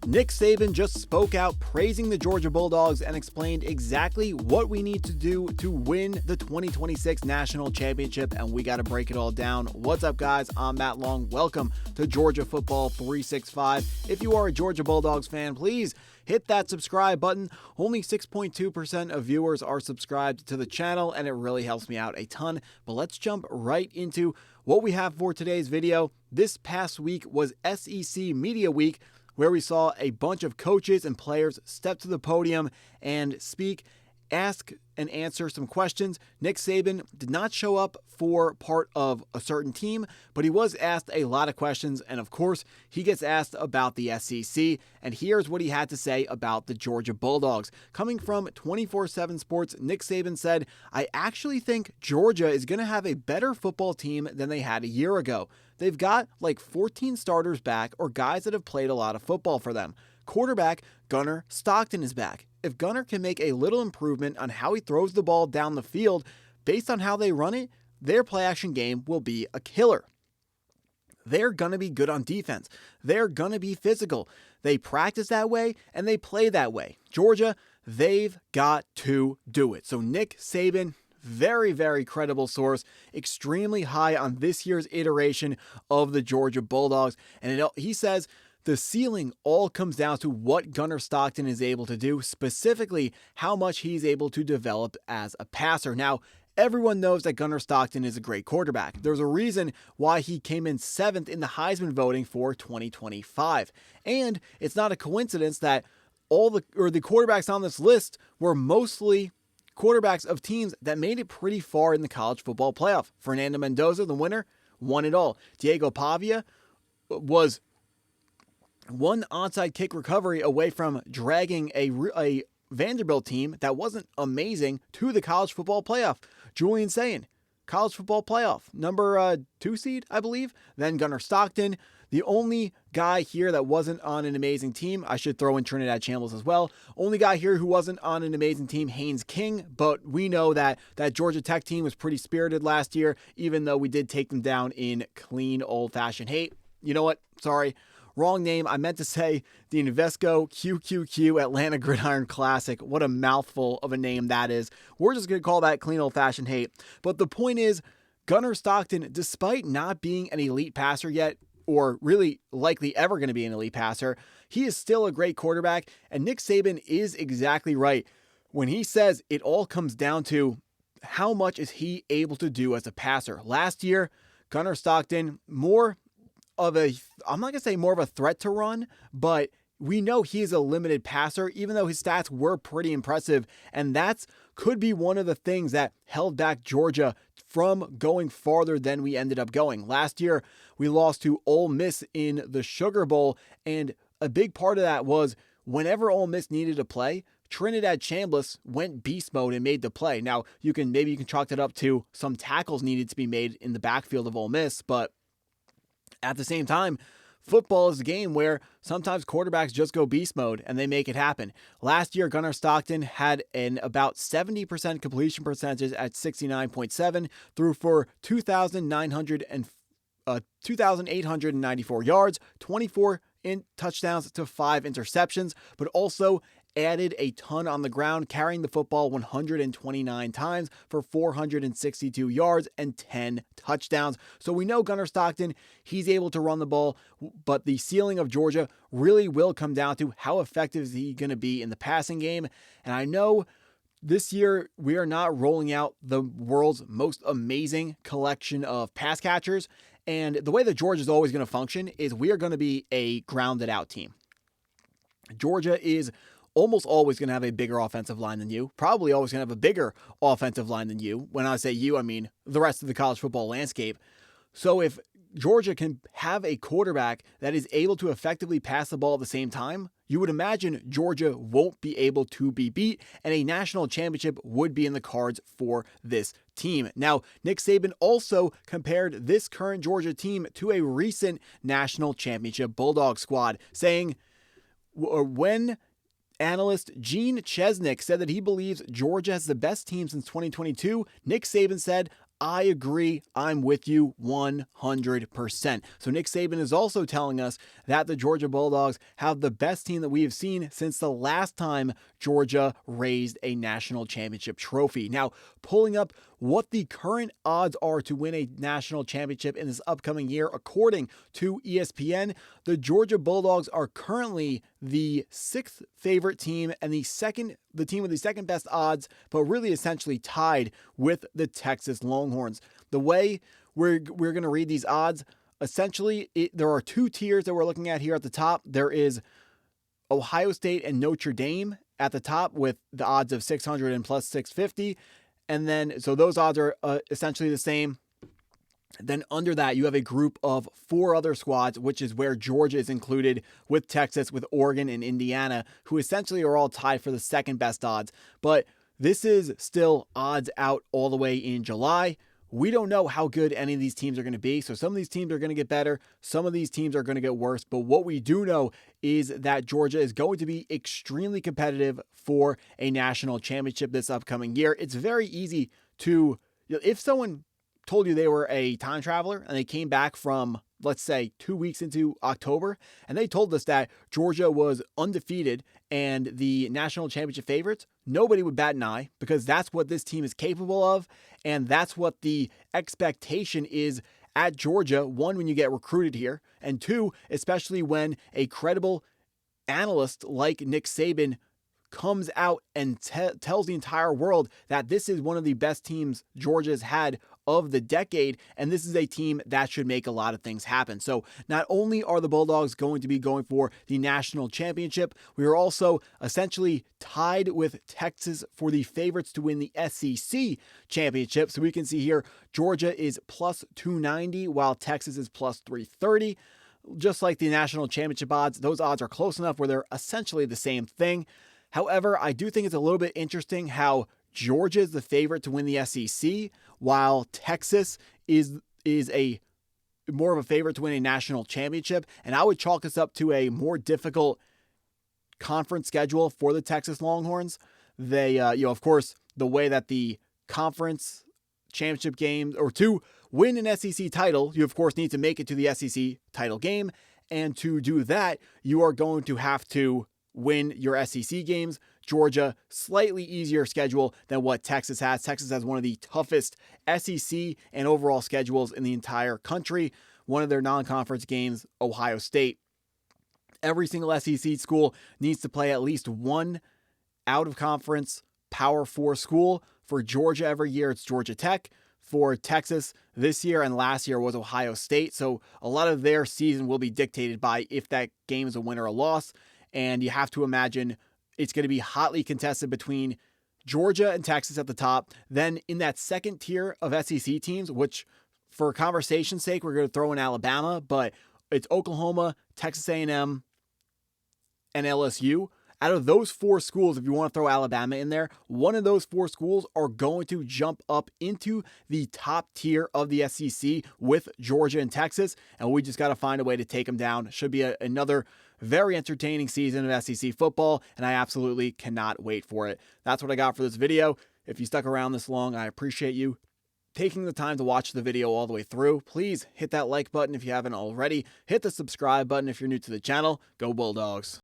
Nick Saban just spoke out praising the Georgia Bulldogs and explained exactly what we need to do to win the 2026 National Championship, and we got to break it all down. What's up, guys? I'm Matt Long. Welcome to Georgia Football 365. If you are a Georgia Bulldogs fan, please hit that subscribe button. Only 6.2% of viewers are subscribed to the channel, and it really helps me out a ton. But let's jump right into what we have for today's video. This past week was SEC Media Week, where we saw a bunch of coaches and players step to the podium and speak, ask and answer some questions. Nick Saban did not show up for part of a certain team, but he was asked a lot of questions, and of course, he gets asked about the SEC, and here's what he had to say about the Georgia Bulldogs. Coming from 24/7 Sports, Nick Saban said, "I actually think Georgia is going to have a better football team than they had a year ago. They've got like 14 starters back, or guys that have played a lot of football for them. Quarterback Gunner Stockton is back. If Gunner can make a little improvement on how he throws the ball down the field, based on how they run it, their play action game will be a killer. They're going to be good on defense. They're going to be physical. They practice that way and they play that way. Georgia, they've got to do it." So Nick Saban, very, very credible source, extremely high on this year's iteration of the Georgia Bulldogs. And he says the ceiling all comes down to what Gunnar Stockton is able to do, specifically how much he's able to develop as a passer. Now, everyone knows that Gunnar Stockton is a great quarterback. There's a reason why he came in 7th in the Heisman voting for 2025. And it's not a coincidence that the quarterbacks on this list were mostly quarterbacks of teams that made it pretty far in the college football playoff. Fernando Mendoza, the winner, won it all. Diego Pavia was one onside kick recovery away from dragging a Vanderbilt team that wasn't amazing to the college football playoff. Julian Sayin, college football playoff, number 2 seed, I believe. Then Gunnar Stockton. The only guy here that wasn't on an amazing team, I should throw in Trinidad Chambliss as well. Only guy here who wasn't on an amazing team, Haynes King. But we know that Georgia Tech team was pretty spirited last year, even though we did take them down in clean old-fashioned hate. You know what? Sorry. Wrong name. I meant to say the Invesco QQQ Atlanta Gridiron Classic. What a mouthful of a name that is. We're just going to call that clean old-fashioned hate. But the point is, Gunnar Stockton, despite not being an elite passer yet, or really likely ever going to be an elite passer, he is still a great quarterback. And Nick Saban is exactly right when he says it all comes down to how much is he able to do as a passer. Last year, Gunnar Stockton, I'm not going to say more of a threat to run, but we know he is a limited passer, even though his stats were pretty impressive. And could be one of the things that held back Georgia from going farther than we ended up going. Last year, we lost to Ole Miss in the Sugar Bowl, and a big part of that was whenever Ole Miss needed to play, Trinidad Chambliss went beast mode and made the play. Now, maybe you can chalk that up to some tackles needed to be made in the backfield of Ole Miss, but at the same time, football is a game where sometimes quarterbacks just go beast mode and they make it happen. Last year, Gunnar Stockton had an about 70% completion percentage at 69.7, threw for 2,894 yards, 24 touchdowns to 5 interceptions, but also added a ton on the ground, carrying the football 129 times for 462 yards and 10 touchdowns. So we know Gunnar Stockton, he's able to run the ball, but the ceiling of Georgia really will come down to how effective is he going to be in the passing game. And I know this year we are not rolling out the world's most amazing collection of pass catchers, and the way that Georgia is always going to function is we are going to be a grounded out team. Georgia is almost always going to have a bigger offensive line than you, probably always going to have a bigger offensive line than you. When I say you, I mean the rest of the college football landscape. So if Georgia can have a quarterback that is able to effectively pass the ball at the same time, you would imagine Georgia won't be able to be beat, and a national championship would be in the cards for this team. Now, Nick Saban also compared this current Georgia team to a recent national championship Bulldog squad, saying when analyst Gene Chesnick said that he believes Georgia has the best team since 2022, Nick Saban said, I agree. I'm with you 100%. So Nick Saban is also telling us that the Georgia Bulldogs have the best team that we have seen since the last time Georgia raised a national championship trophy. Now, pulling up what the current odds are to win a national championship in this upcoming year, according to ESPN, the Georgia Bulldogs are currently the 6th favorite team and the team with the second best odds, but really essentially tied with the Texas Longhorns. The way we're going to read these odds, essentially, there are 2 tiers that we're looking at here at the top. There is Ohio State and Notre Dame at the top with the odds of 600 and plus 650. And then, so those odds are essentially the same. Then under that, you have a group of 4 other squads, which is where Georgia is included, with Texas, with Oregon, and Indiana, who essentially are all tied for the second best odds. But this is still odds out all the way in July. We don't know how good any of these teams are going to be. So some of these teams are going to get better. Some of these teams are going to get worse. But what we do know is that Georgia is going to be extremely competitive for a national championship this upcoming year. It's very easy to, if someone told you they were a time traveler and they came back from, let's say, 2 weeks into October, and they told us that Georgia was undefeated and the national championship favorites, nobody would bat an eye, because that's what this team is capable of, and that's what the expectation is at Georgia. 1, when you get recruited here, and 2, especially when a credible analyst like Nick Saban comes out and tells the entire world that this is one of the best teams Georgia's had of the decade, and this is a team that should make a lot of things happen. So not only are the Bulldogs going to be going for the national championship, we are also essentially tied with Texas for the favorites to win the SEC championship. So we can see here, Georgia is plus 290, while Texas is plus 330. Just like the national championship odds, those odds are close enough where they're essentially the same thing. However, I do think it's a little bit interesting how Georgia is the favorite to win the SEC, while Texas is a more of a favorite to win a national championship. And I would chalk this up to a more difficult conference schedule for the Texas Longhorns. They, of course, the way that the conference championship games, or to win an SEC title, you of course need to make it to the SEC title game. And to do that, you are going to have to win your SEC games. Georgia, slightly easier schedule than what Texas has. Texas has one of the toughest SEC and overall schedules in the entire country. One of their non-conference games, Ohio State. Every single SEC school needs to play at least one out-of-conference Power 4 school. For Georgia every year, it's Georgia Tech. For Texas this year and last year was Ohio State. So a lot of their season will be dictated by if that game is a win or a loss. And you have to imagine it's going to be hotly contested between Georgia and Texas at the top. Then in that second tier of SEC teams, which for conversation's sake, we're going to throw in Alabama, but it's Oklahoma, Texas A&M, and LSU. Out of those 4 schools, if you want to throw Alabama in there, one of those 4 schools are going to jump up into the top tier of the SEC with Georgia and Texas, and we just got to find a way to take them down. Should be another very entertaining season of SEC football, and I absolutely cannot wait for it. That's what I got for this video. If you stuck around this long, I appreciate you taking the time to watch the video all the way through. Please hit that like button if you haven't already. Hit the subscribe button if you're new to the channel. Go Bulldogs.